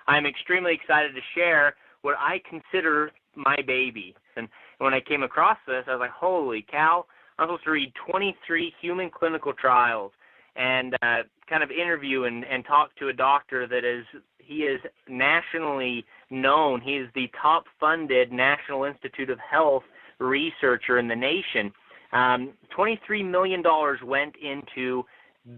I'm extremely excited to share what I consider my baby. And when I came across this, I was like, holy cow, I'm supposed to read 23 human clinical trials and kind of interview and talk to a doctor that he is nationally known. He is the top funded National Institute of Health researcher in the nation. $23 million went into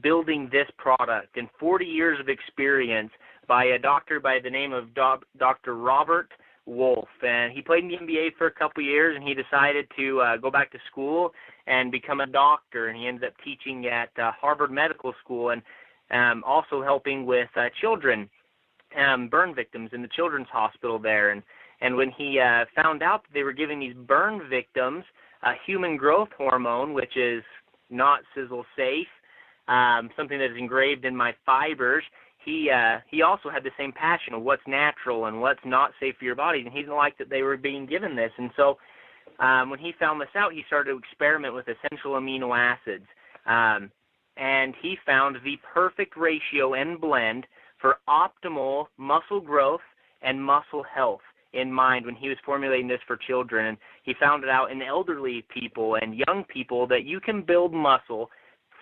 building this product and 40 years of experience by a doctor by the name of Dr. Robert Wolf. And he played in the NBA for a couple years, and he decided to go back to school and become a doctor. And he ended up teaching at Harvard Medical School and also helping with children, burn victims in the Children's Hospital there. And when he found out that they were giving these burn victims human growth hormone, which is not Sisel safe, something that is engraved in my fibers, he also had the same passion of what's natural and what's not safe for your body, and he didn't like that they were being given this. And so when he found this out, he started to experiment with essential amino acids, and he found the perfect ratio and blend for optimal muscle growth and muscle health in mind when he was formulating this for children. And he found it out in elderly people and young people that you can build muscle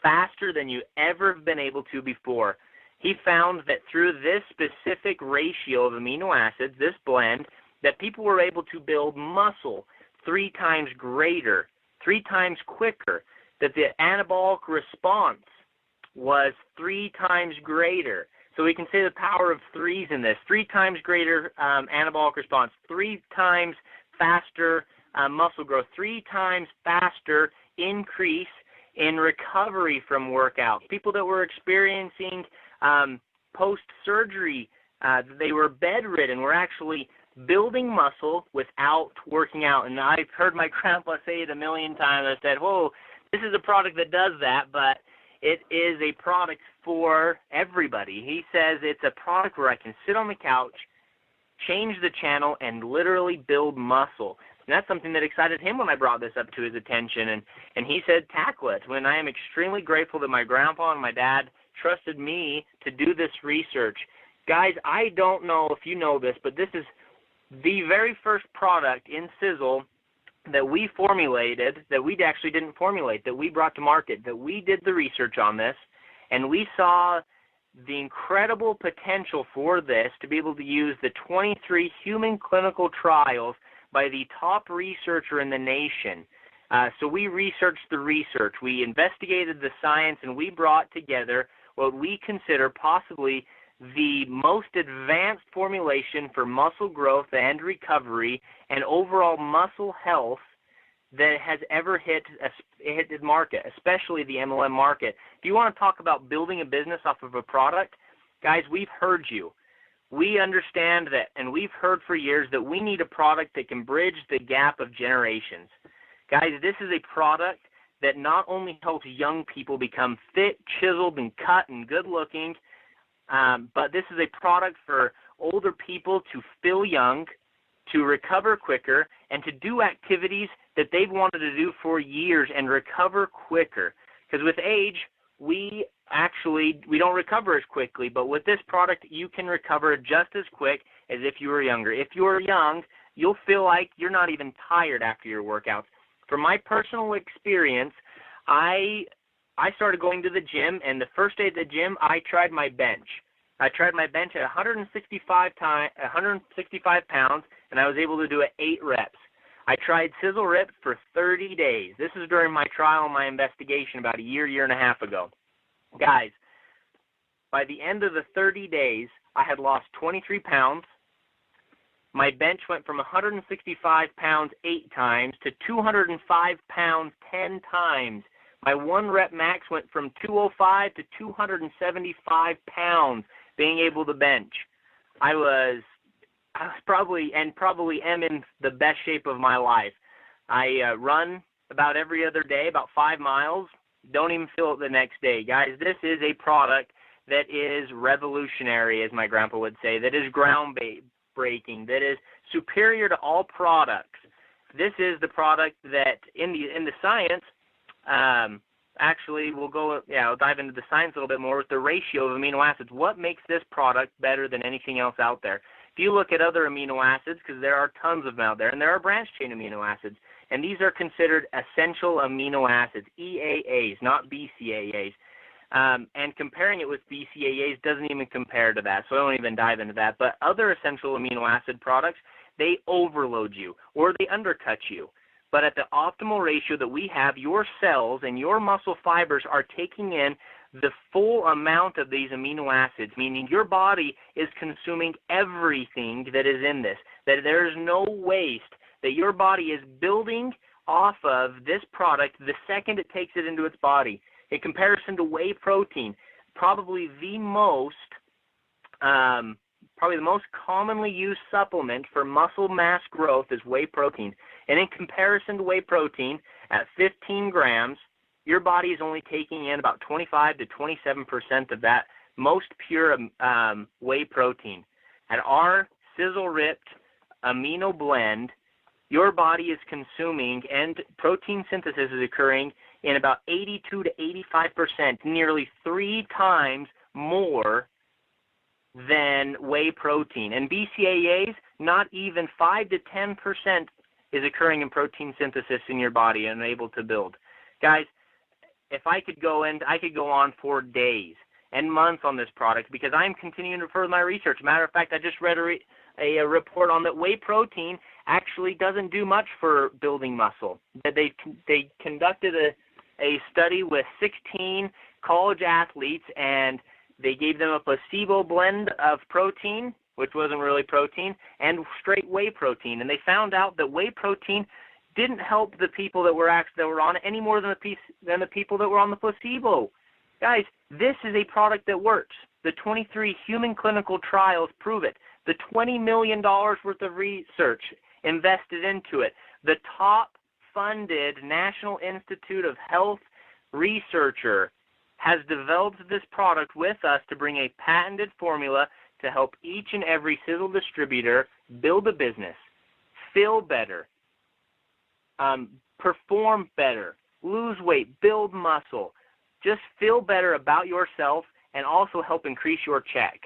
faster than you ever have been able to before. He found that through this specific ratio of amino acids, this blend, that people were able to build muscle 3 times greater, 3 times quicker, that the anabolic response was 3 times greater. So we can say the power of threes in this: 3 times greater anabolic response, 3 times faster muscle growth, 3 times faster increase in recovery from workout. People that were experiencing post-surgery, they were bedridden, were actually building muscle without working out. And I've heard my grandpa say it a million times. I said, whoa, this is a product that does that, but it is a product for everybody. He says it's a product where I can sit on the couch, change the channel, and literally build muscle. And that's something that excited him when I brought this up to his attention. And he said, tackle it. When I am extremely grateful that my grandpa and my dad trusted me to do this research. Guys, I don't know if you know this, but this is the very first product in Sisel that we formulated, that we actually didn't formulate, that we brought to market, that we did the research on this, and we saw the incredible potential for this to be able to use the 23 human clinical trials by the top researcher in the nation. So we researched the research, we investigated the science, and we brought together what we consider possibly the most advanced formulation for muscle growth and recovery and overall muscle health that has ever hit the market, especially the MLM market. If you want to talk about building a business off of a product, guys, we've heard you. We understand that, and we've heard for years that we need a product that can bridge the gap of generations. Guys, this is a product that not only helps young people become fit, chiseled, and cut and good-looking, but this is a product for older people to feel young, to recover quicker, and to do activities that they've wanted to do for years and recover quicker. Because with age, we don't recover as quickly, but with this product, you can recover just as quick as if you were younger. If you're young, you'll feel like you're not even tired after your workouts. From my personal experience, I started going to the gym, and the first day at the gym, I tried my bench. I tried my bench at 165 pounds, and I was able to do it 8 reps. I tried SiselRIPT for 30 days. This is during my trial and my investigation about a year and a half ago. Guys, by the end of the 30 days, I had lost 23 pounds. My bench went from 165 pounds 8 times to 205 pounds 10 times. My 1 rep max went from 205 to 275 pounds being able to bench. I was probably am in the best shape of my life. I run about every other day, about 5 miles. Don't even feel it the next day. Guys, this is a product that is revolutionary, as my grandpa would say, that is groundbreaking, that is superior to all products. This is the product that in the science, actually, I'll dive into the science a little bit more with the ratio of amino acids. What makes this product better than anything else out there? If you look at other amino acids, because there are tons of them out there, and there are branched chain amino acids, and these are considered essential amino acids, EAAs, not BCAAs. And comparing it with BCAAs doesn't even compare to that, so I won't even dive into that. But other essential amino acid products, they overload you or they undercut you. But at the optimal ratio that we have, your cells and your muscle fibers are taking in the full amount of these amino acids, meaning your body is consuming everything that is in this, that there is no waste, that your body is building off of this product the second it takes it into its body. In comparison to whey protein, probably the most commonly used supplement for muscle mass growth is whey protein. And in comparison to whey protein, at 15 grams, your body is only taking in about 25 to 27% of that most pure whey protein. At our SiselRIPT amino blend, your body is consuming, and protein synthesis is occurring in about 82 to 85%, nearly 3 times more than whey protein. And BCAAs, not even 5 to 10% is occurring in protein synthesis in your body and able to build. Guys, if I could go on for days and months on this product because I'm continuing to further my research. Matter of fact, I just read a report on that whey protein actually doesn't do much for building muscle. That they conducted a study with 16 college athletes, and they gave them a placebo blend of protein, which wasn't really protein, and straight whey protein. And they found out that whey protein didn't help the people that were on it any more than the people that were on the placebo. Guys, this is a product that works. The 23 human clinical trials prove it. The $20 million worth of research invested into it. The top-funded National Institute of Health researcher has developed this product with us to bring a patented formula to help each and every Sisel distributor build a business, feel better, perform better, lose weight, build muscle, just feel better about yourself, and also help increase your check.